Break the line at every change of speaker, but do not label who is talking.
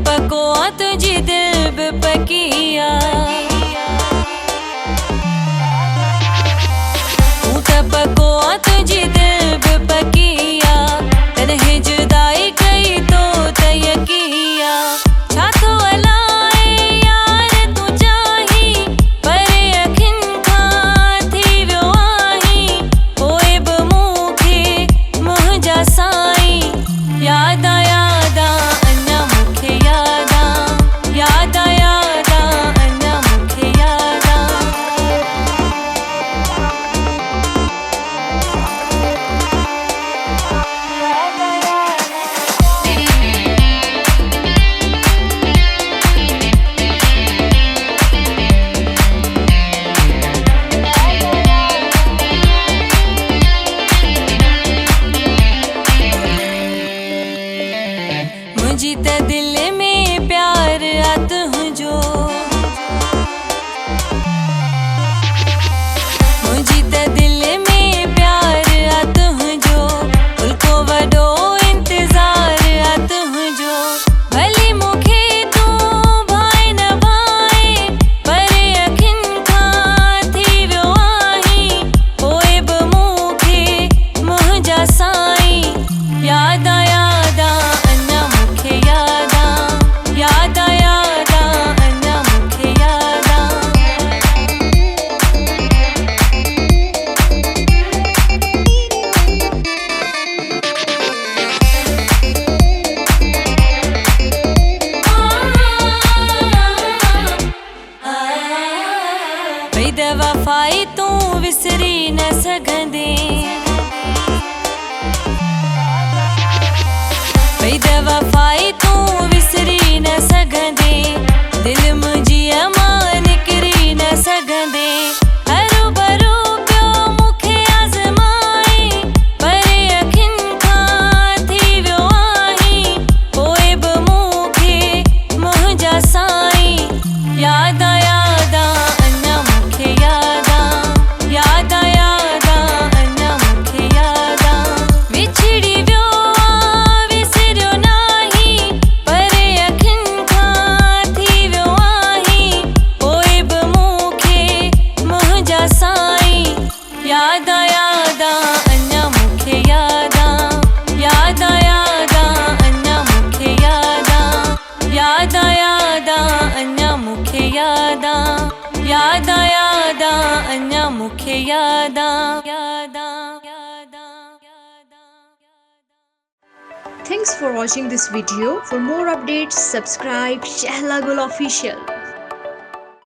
पको तुझी दिल पकिया पको तुझी दिल पकिया तन्हे जुदाई कई तो तयकिया छातो अलाए यार तू चाही पर अखिन खां थी वियो आहीं पोइ बि मूंखे मुंहिंजा साईं याद याद अञा मूंखे याद याद याद अञा मूंखे याद मुझी त दिल में प्यार आत हुजो मुझी त दिल में प्यार आत हुजो उल्को वडो इंतजार आत हुजो भली मूंखे तू भाई न भाई पर अखिन खां थी वियो आहीं पोइ बि मूंखे मुंहिंजा साईं याद याद अञा मूंखे याद याद याद अञा मूंखे याद वई त वफ़ाई तूं विसरी न सघंदे वई त वफ़ाई तूं विसरी न सघंदे दिल मुंहिंजी अमां निकिरी न सघंदे हरू भरू पियो मूंखे आज़माए पर अखिन खां थी वियो आहीं पोइ बि मूंखे मुंहिंजा साईं याद याद अञा मूंखे याद याद याद अञा मूंखे याद विछड़ी वियो विसरियो नाही पर अखिन खां थी वियो आहीं पोइ बि मूंखे मुंहिंजा साईं याद याद अञा मूंखे याद याद याद अञा मूंखे याद याद याद अञा मूंखे याद याद याद अञा मूंखे याद याद याद
Thanks for watching this video. For more updates, subscribe Shehla Gul Official.